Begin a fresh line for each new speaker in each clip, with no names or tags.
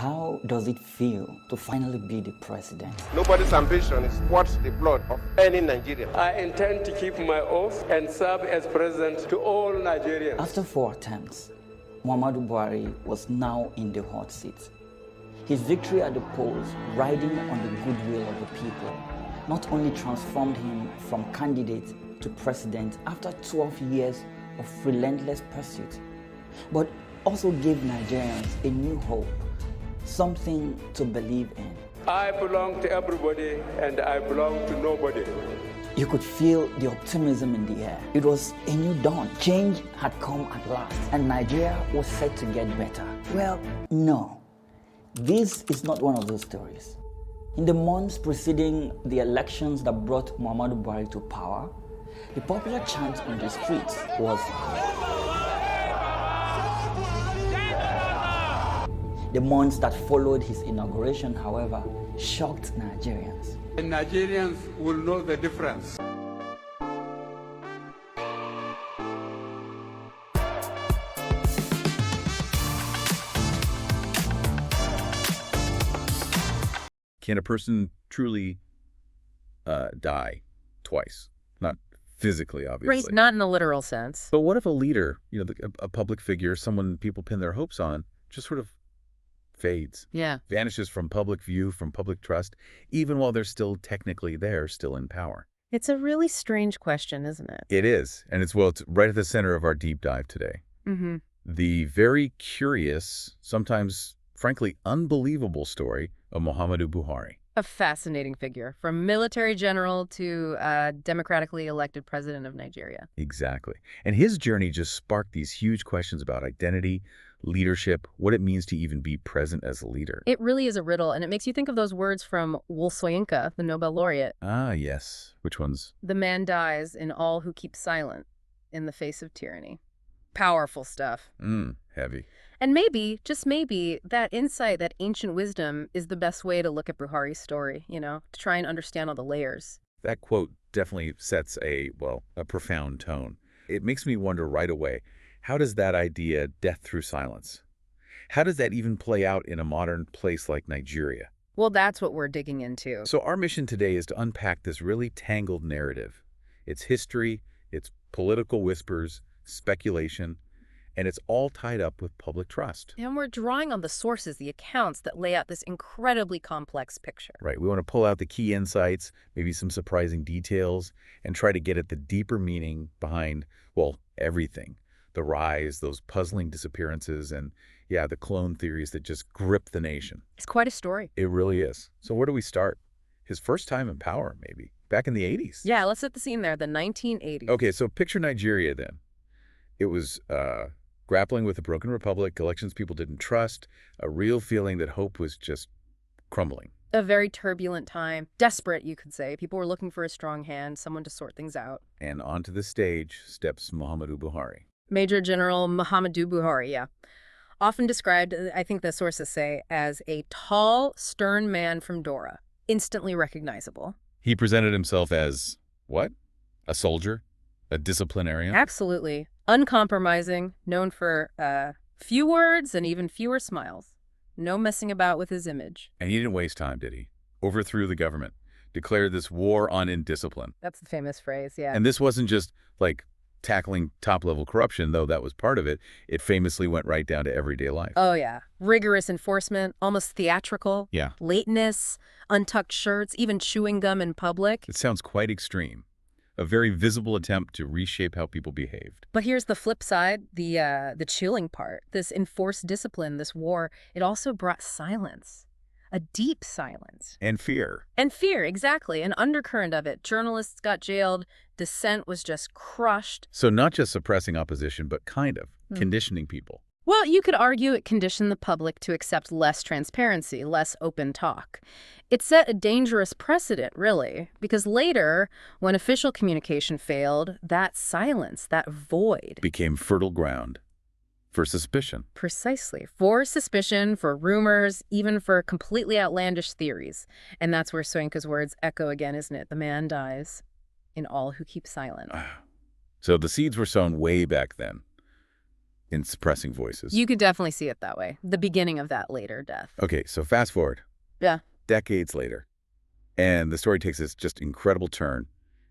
How does it feel to finally be the president?
Nobody's ambition is worth the blood of any Nigerian.
I intend to keep my oath and serve as president to all Nigerians.
After 4 attempts, Muhammadu Buhari was now in the hot seat. His victory at the polls, riding on the goodwill of the people, not only transformed him from candidate to president after 12 years of relentless pursuit, but also gave Nigerians a new hope, something to believe in.
I belong to everybody and I belong to nobody.
You could feel the optimism in the air. It was a new dawn. Change had come at last, and Nigeria was set to get better. Well, no. This is not one of those stories. In the months preceding the elections that brought Muhammadu Buhari to power, the popular chant on the streets was, the months that followed his inauguration, however, shocked Nigerians.
And Nigerians will know the difference.
Can a person truly die twice? Not physically, obviously.
Right, not in the literal sense.
But what if a leader, a public figure, someone people pin their hopes on, just sort of fades?
Yeah.
Vanishes from public view, from public trust, even while they're still technically there, still in power.
It's a really strange question, isn't it?
It is. And it's right at the center of our deep dive today.
Mm-hmm.
The very curious, sometimes, frankly, unbelievable story of Muhammadu Buhari.
A fascinating figure, from military general to democratically elected president of Nigeria.
Exactly. And his journey just sparked these huge questions about identity, leadership, what it means to even be present as a leader.
It really is a riddle, and it makes you think of those words from Wole Soyinka, the Nobel Laureate.
Ah, yes. Which ones?
The man dies in all who keep silent in the face of tyranny. Powerful stuff.
Heavy.
And maybe, just maybe, that insight, that ancient wisdom is the best way to look at Buhari's story, to try and understand all the layers.
That quote definitely sets a profound tone. It makes me wonder right away, how does that idea, death through silence, how does that even play out in a modern place like Nigeria?
Well, that's what we're digging into.
So our mission today is to unpack this really tangled narrative. Its history, its political whispers, speculation, and it's all tied up with public trust.
And we're drawing on the sources, the accounts that lay out this incredibly complex picture.
Right. We want to pull out the key insights, maybe some surprising details, and try to get at the deeper meaning behind, everything. The rise, those puzzling disappearances, and the clone theories that just grip the nation.
It's quite a story.
It really is. So where do we start? His first time in power, maybe, back in the 80s.
Yeah, let's set the scene there, the 1980s.
Okay, so picture Nigeria then. It was grappling with a broken republic, elections people didn't trust, a real feeling that hope was just crumbling.
A very turbulent time. Desperate, you could say. People were looking for a strong hand, someone to sort things out.
And onto the stage steps Muhammadu Buhari.
Major General Muhammadu Buhari, yeah. Often described, I think the sources say, as a tall, stern man from Dora. Instantly recognizable.
He presented himself as, what? A soldier? A disciplinarian?
Absolutely. Uncompromising, known for few words and even fewer smiles. No messing about with his image.
And he didn't waste time, did he? Overthrew the government. Declared this war on indiscipline.
That's the famous phrase, yeah.
And this wasn't just, tackling top-level corruption, though that was part of it. It famously went right down to everyday life.
Oh, yeah. Rigorous enforcement, almost theatrical.
Yeah.
Lateness, untucked shirts, even chewing gum in public.
It sounds quite extreme. A very visible attempt to reshape how people behaved.
But here's the flip side, the chilling part. This enforced discipline, this war, it also brought silence. A deep silence.
And fear.
And fear, exactly. An undercurrent of it. Journalists got jailed. Dissent was just crushed.
So not just suppressing opposition, but kind of conditioning people.
Well, you could argue it conditioned the public to accept less transparency, less open talk. It set a dangerous precedent, really, because later, when official communication failed, that silence, that void,
became fertile ground for suspicion.
Precisely. For suspicion, for rumors, even for completely outlandish theories. And that's where Soyinka's words echo again, isn't it? The man dies in all who keep silent.
So the seeds were sown way back then. in suppressing voices.
You could definitely see it that way. The beginning of that later death.
Okay, so fast forward.
Yeah.
Decades later. And the story takes this just incredible turn.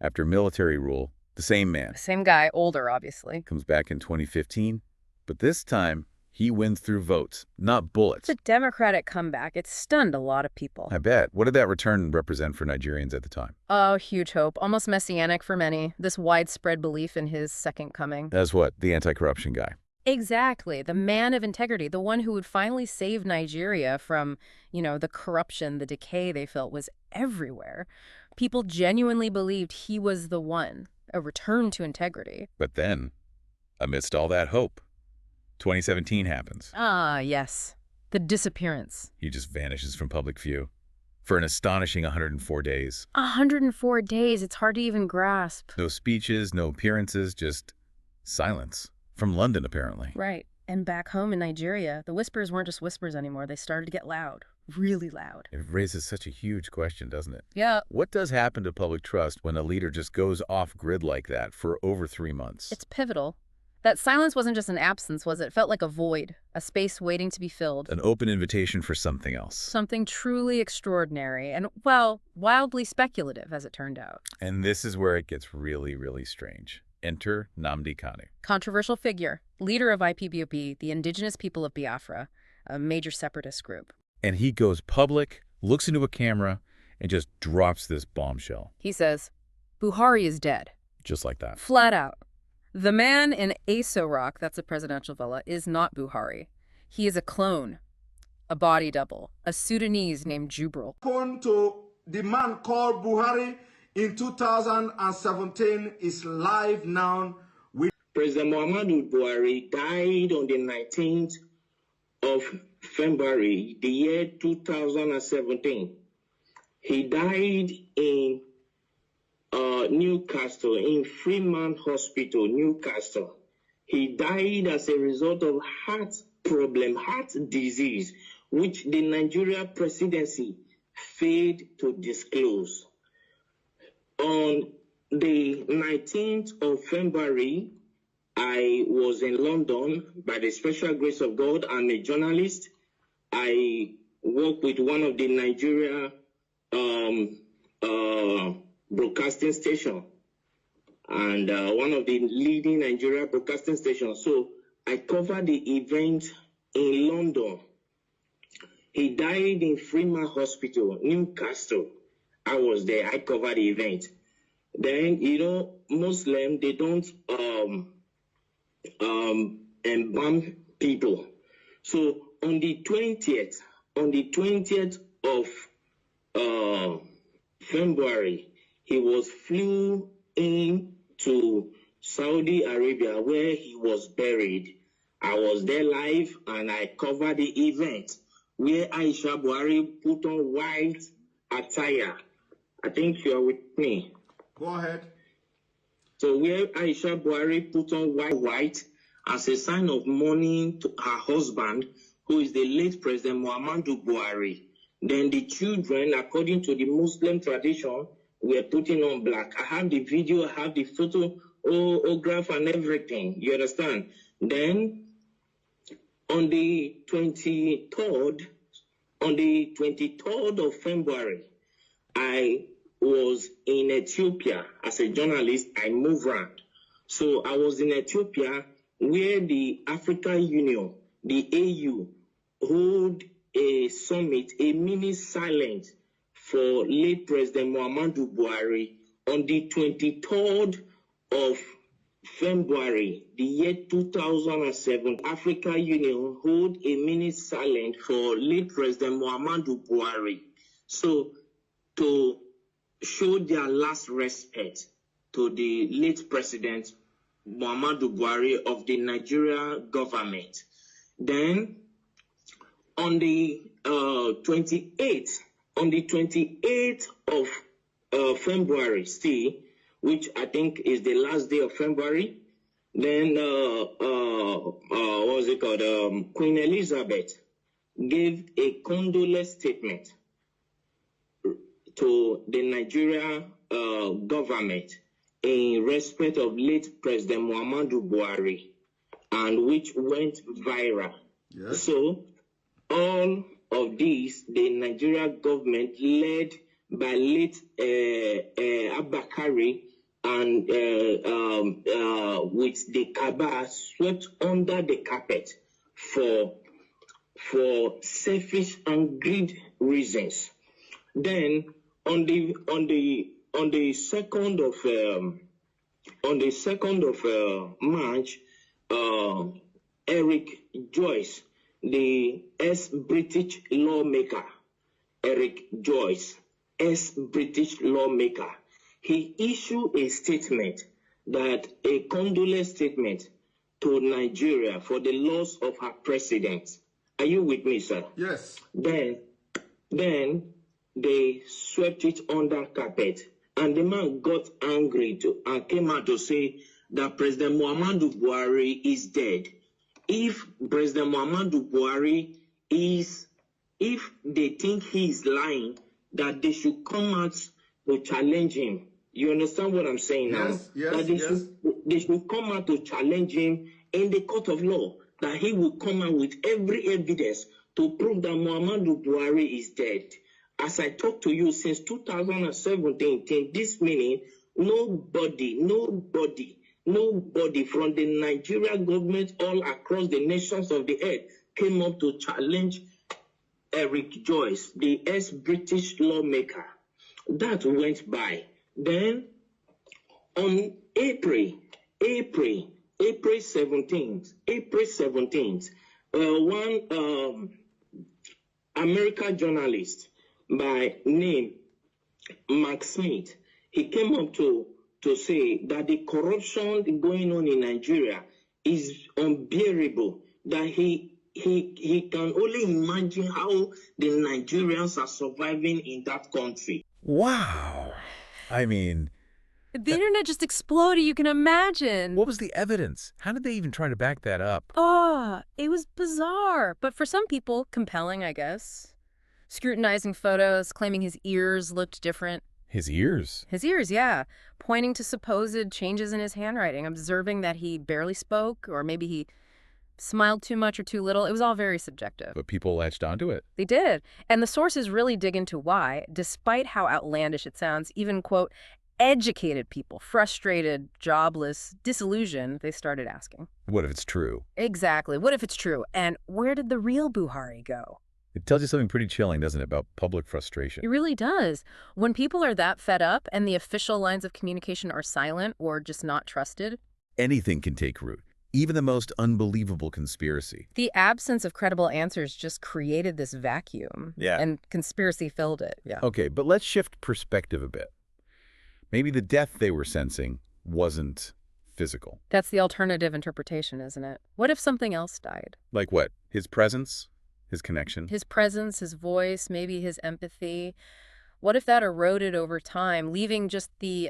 After military rule, the same man
Same guy, older, obviously.
comes back in 2015, but this time he wins through votes, not bullets.
It's a Democratic comeback. It stunned a lot of people.
I bet. What did that return represent for Nigerians at the time?
Oh, huge hope. Almost messianic for many. This widespread belief in his second coming.
As what? The anti-corruption guy.
Exactly. The man of integrity, the one who would finally save Nigeria from, the corruption, the decay they felt was everywhere. People genuinely believed he was the one, a return to integrity.
But then, amidst all that hope, 2017 happens.
Ah, yes. The disappearance.
He just vanishes from public view for an astonishing 104 days.
104 days. It's hard to even grasp.
No speeches, no appearances, just silence. From London, apparently.
Right. And back home in Nigeria, the whispers weren't just whispers anymore. They started to get loud. Really loud.
It raises such a huge question, doesn't it?
Yeah.
What does happen to public trust when a leader just goes off-grid like that for over 3 months?
It's pivotal. That silence wasn't just an absence, was it? It felt like a void, a space waiting to be filled.
An open invitation for something else.
Something truly extraordinary and, well, wildly speculative, as it turned out.
And this is where it gets really, really strange. Enter Nnamdi Kanu.
Controversial figure, leader of IPOB, the indigenous people of Biafra, a major separatist group.
And he goes public, looks into a camera, and just drops this bombshell.
He says, Buhari is dead.
Just like that.
Flat out. The man in Aso Rock, that's a presidential villa, is not Buhari. He is a clone, a body double, a Sudanese named Jubril.
To the man called Buhari in 2017 is live now.
President Muhammadu Buhari died on the 19th of February, the year 2017. He died in Newcastle, in Freeman Hospital, Newcastle. He died as a result of heart disease, which the Nigeria presidency failed to disclose. On the 19th of February, I was in London. By the special grace of God, I'm a journalist. I work with one of the Nigeria broadcasting station and one of the leading Nigeria broadcasting stations. So I covered the event in London. He died in Freeman Hospital, Newcastle. I was there. I covered the event. Then, Muslim, they don't embalm people. So on the 20th of February, he was flew in to Saudi Arabia where he was buried. I was there live and I covered the event where Aisha Buhari put on white attire. I think you are with me.
Go ahead.
So where Aisha Buhari put on white as a sign of mourning to her husband, who is the late President Muhammadu Buhari. Then the children, according to the Muslim tradition, were putting on black. I have the video, I have the photograph and everything. You understand? Then on the 23rd of February, I was in Ethiopia as a journalist. I moved around. So I was in Ethiopia where the African Union, the AU, hold a summit, a mini silence for late President Muhammadu Buhari on the 23rd of February, the year 2007. African Union hold a mini silence for late President Muhammadu Buhari. So to show their last respect to the late President Muhammadu Buhari of the Nigeria government. Then on the 28th of February, still, which I think is the last day of February, then Queen Elizabeth gave a condolence statement to the Nigeria government in respect of late President Muhammadu Buhari. and which went viral.
Yes.
So all of these, the Nigerian government led by late Abakari and with the cabal swept under the carpet for selfish and greed reasons. Then on the 2nd of March, Eric Joyce, the ex-British lawmaker, he issued a statement, a condolence statement to Nigeria for the loss of her president. Are you with me, sir?
Yes.
Then they swept it under carpet, and the man got angry and came out to say that President Muhammadu Buhari is dead. If President Muhammadu Buhari if they think he is lying, that they should come out to challenge him. You understand what I'm saying now?
Yes,
They should come out to challenge him in the court of law, that he will come out with every evidence to prove that Muhammadu Buhari is dead. As I talk to you, since 2017, till this minute, nobody from the Nigerian government all across the nations of the earth came up to challenge Eric Joyce, the ex-British lawmaker. That went by. Then on April 17th, one American journalist by name Mark Smith, he came up to say that the corruption going on in Nigeria is unbearable, that he can only imagine how the Nigerians are surviving in that country.
Wow. I mean,
The internet just exploded, you can imagine.
what was the evidence? How did they even try to back that up?
Oh, it was bizarre. But for some people, compelling, I guess. Scrutinizing photos, claiming his ears looked different.
His ears.
His ears, yeah. Pointing to supposed changes in his handwriting, observing that he barely spoke, or maybe he smiled too much or too little. It was all very subjective.
But people latched onto it.
They did. And the sources really dig into why, despite how outlandish it sounds, even, quote, educated people, frustrated, jobless, disillusioned, they started asking.
What if it's true?
Exactly. What if it's true? And where did the real Buhari go?
It tells you something pretty chilling, doesn't it, about public frustration?
It really does. When people are that fed up and the official lines of communication are silent or just not trusted,
Anything can take root, even the most unbelievable conspiracy.
the absence of credible answers just created this vacuum.
Yeah.
And conspiracy filled it. Yeah.
Okay, but let's shift perspective a bit. Maybe the death they were sensing wasn't physical.
That's the alternative interpretation, isn't it? What if something else died?
Like what? His presence? His connection?
His presence, his voice, maybe his empathy. What if that eroded over time, leaving just the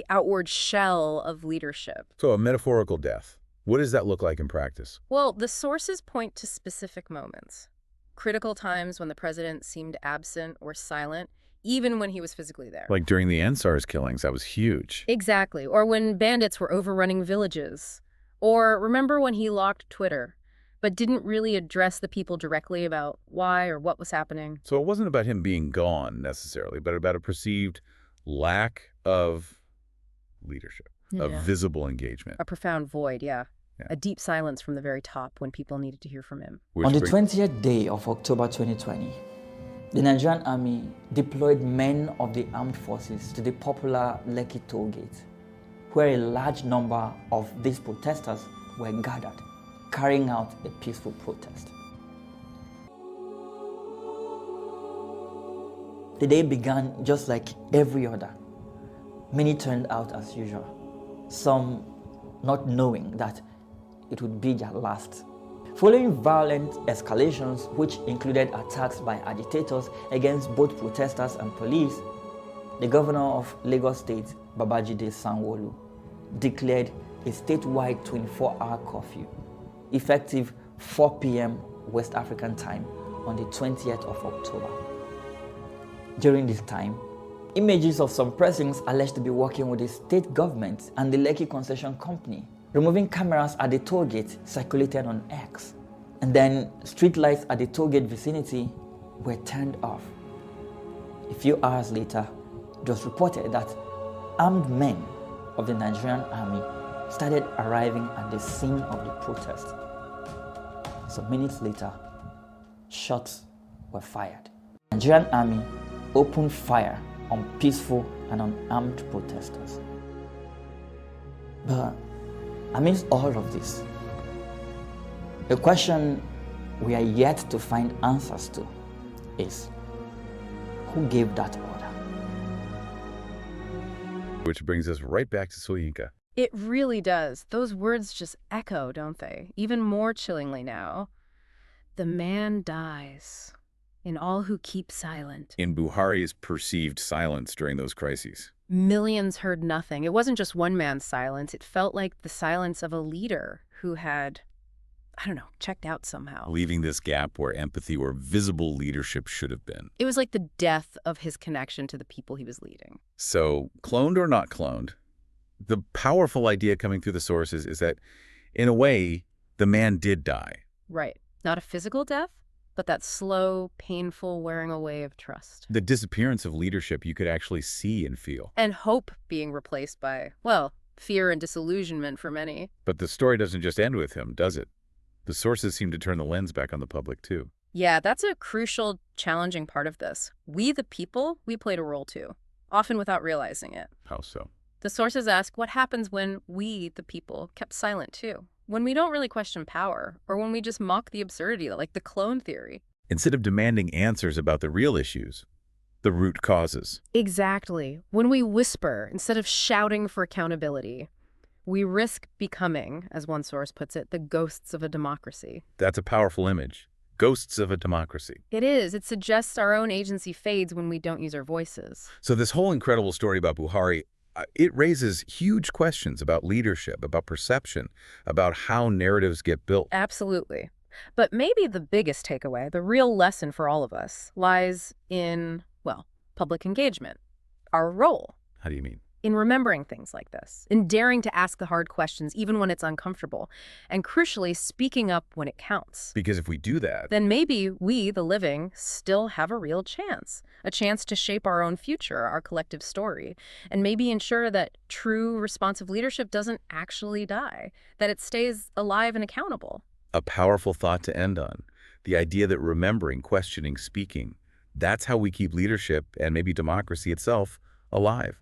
outward shell of leadership?
So a metaphorical death. What does that look like in practice?
Well, the sources point to specific moments. Critical times when the president seemed absent or silent, even when he was physically there.
Like during the Ansar's killings, that was huge.
Exactly. Or when bandits were overrunning villages. Or remember when he locked Twitter, but didn't really address the people directly about why or what was happening.
So it wasn't about him being gone necessarily, but about a perceived lack of leadership, of
Yeah.
visible engagement.
A profound void, yeah.
Yeah.
A deep silence from the very top when people needed to hear from him.
On the
brings-
20th day of October 2020, the Nigerian army deployed men of the armed forces to the popular Lekki toll gate, where a large number of these protesters were gathered, carrying out a peaceful protest. The day began just like every other. Many turned out as usual, some not knowing that it would be their last. Following violent escalations, which included attacks by agitators against both protesters and police, the governor of Lagos State, Babajide Sanwo-Olu, declared a statewide 24-hour curfew, effective 4 p.m. West African time on the 20th of October. During this time, images of some persons alleged to be working with the state government and the Lekki Concession Company Removing cameras at the toll gate circulated on X. And then street lights at the toll gate vicinity were turned off. A few hours later, it was reported that armed men of the Nigerian army started arriving at the scene of the protest. Some minutes later, shots were fired. The Nigerian army opened fire on peaceful and unarmed protesters. But amidst all of this, the question we are yet to find answers to is, who gave that order?
Which brings us right back to Soyinka.
It really does. Those words just echo, don't they? Even more chillingly now. The man dies, and all who keep silent.
In Buhari's perceived silence during those crises.
Millions heard nothing. It wasn't just one man's silence. It felt like the silence of a leader who had, I don't know, checked out somehow.
Leaving this gap where empathy or visible leadership should have been.
It was like the death of his connection to the people he was leading.
So, cloned or not cloned, the powerful idea coming through the sources is that, in a way, the man did die.
Right. Not a physical death, but that slow, painful wearing away of trust.
The disappearance of leadership you could actually see and feel.
And hope being replaced by, well, fear and disillusionment for many.
But the story doesn't just end with him, does it? The sources seem to turn the lens back on the public, too.
Yeah, that's a crucial, challenging part of this. We, the people, we played a role, too, often without realizing it.
How so?
The sources ask what happens when we, the people, kept silent, too. When we don't really question power, or when we just mock the absurdity, like the clone theory.
Instead of demanding answers about the real issues, the root causes.
Exactly. When we whisper instead of shouting for accountability, we risk becoming, as one source puts it, the ghosts of a democracy.
That's a powerful image. Ghosts of a democracy.
It is. It suggests our own agency fades when we don't use our voices.
So this whole incredible story about Buhari, it raises huge questions about leadership, about perception, about how narratives get built.
Absolutely. But maybe the biggest takeaway, the real lesson for all of us, lies in, well, public engagement. Our role.
How do you mean?
In remembering things like this, in daring to ask the hard questions even when it's uncomfortable, and crucially, speaking up when it counts.
Because if we do that,
then maybe we, the living, still have a real chance. A chance to shape our own future, our collective story, and maybe ensure that true, responsive leadership doesn't actually die, that it stays alive and accountable.
a powerful thought to end on. The idea that remembering, questioning, speaking, that's how we keep leadership and maybe democracy itself alive.